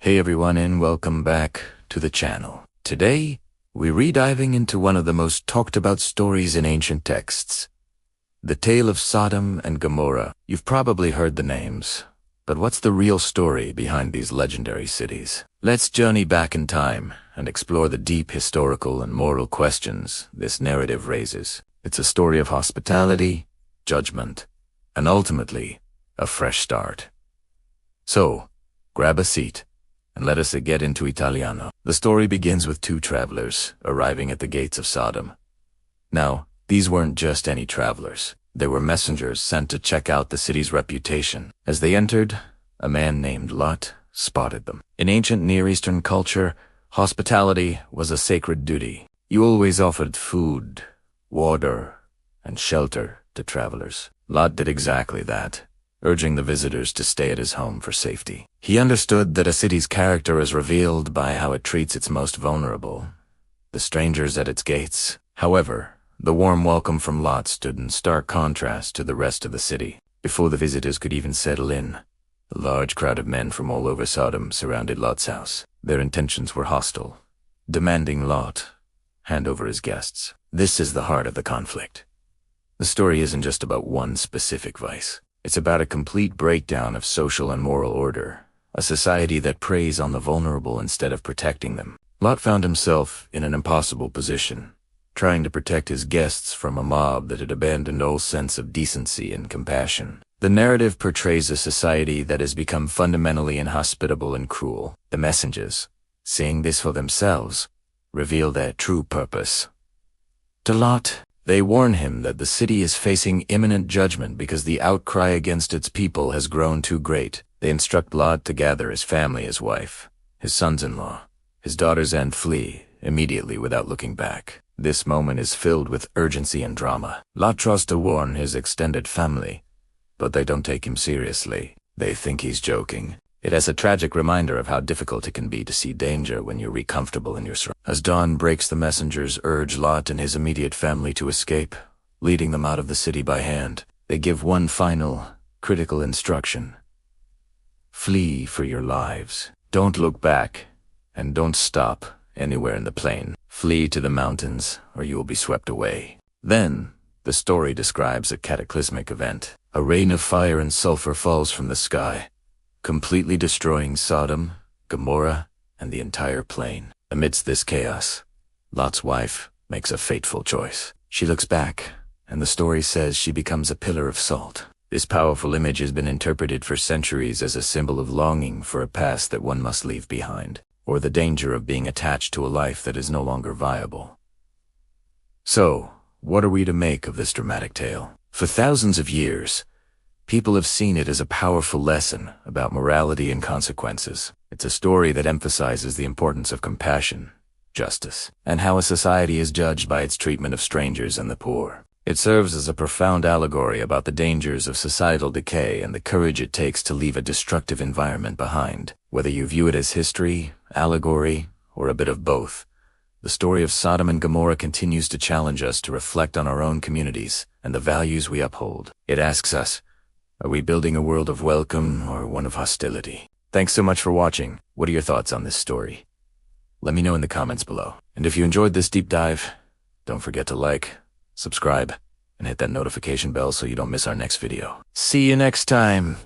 Hey everyone, and welcome back to the channel. Today, we're rediving into one of the most talked about stories in ancient texts. The tale of Sodom and Gomorrah. You've probably heard the names, but what's the real story behind these legendary cities? Let's journey back in time and explore the deep historical and moral questions this narrative raises. It's a story of hospitality, judgment, and ultimately, a fresh start. So, grab a seat and let us get into Italiano. The story begins with two travelers arriving at the gates of Sodom. Now, these weren't just any travelers. They were messengers sent to check out the city's reputation. As they entered, a man named Lot spotted them. In ancient Near Eastern culture, hospitality was a sacred duty. You always offered food, water, and shelter to travelers. Lot did exactly that, urging the visitors to stay at his home for safety. He understood that a city's character is revealed by how it treats its most vulnerable, the strangers at its gates. However, the warm welcome from Lot stood in stark contrast to the rest of the city. Before the visitors could even settle in, a large crowd of men from all over Sodom surrounded Lot's house. Their intentions were hostile, demanding Lot hand over his guests. This is the heart of the conflict. The story isn't just about one specific vice. It's about a complete breakdown of social and moral order, a society that preys on the vulnerable instead of protecting them. Lot found himself in an impossible position, trying to protect his guests from a mob that had abandoned all sense of decency and compassion. The narrative portrays a society that has become fundamentally inhospitable and cruel. The messengers, seeing this for themselves, reveal their true purpose. To Lot, they warn him that the city is facing imminent judgment because the outcry against its people has grown too great. They instruct Lot to gather his family, his wife, his sons-in-law, his daughters, and flee immediately without looking back. This moment is filled with urgency and drama. Lot tries to warn his extended family, but they don't take him seriously. They think he's joking. It has a tragic reminder of how difficult it can be to see danger when you're comfortable in your surroundings. As dawn breaks, the messengers urge Lot and his immediate family to escape, leading them out of the city by hand. They give one final, critical instruction. Flee for your lives. Don't look back, and don't stop anywhere in the plain. Flee to the mountains, or you will be swept away. Then, the story describes a cataclysmic event. A rain of fire and sulfur falls from the sky, completely destroying Sodom, Gomorrah, and the entire plain. Amidst this chaos, Lot's wife makes a fateful choice. She looks back, and the story says she becomes a pillar of salt. This powerful image has been interpreted for centuries as a symbol of longing for a past that one must leave behind, or the danger of being attached to a life that is no longer viable. So, what are we to make of this dramatic tale? For thousands of years, people have seen it as a powerful lesson about morality and consequences. It's a story that emphasizes the importance of compassion, justice, and how a society is judged by its treatment of strangers and the poor. It serves as a profound allegory about the dangers of societal decay and the courage it takes to leave a destructive environment behind. Whether you view it as history, allegory, or a bit of both, the story of Sodom and Gomorrah continues to challenge us to reflect on our own communities and the values we uphold. It asks us, are we building a world of welcome or one of hostility? Thanks so much for watching. What are your thoughts on this story? Let me know in the comments below. And if you enjoyed this deep dive, don't forget to like, subscribe, and hit that notification bell so you don't miss our next video. See you next time.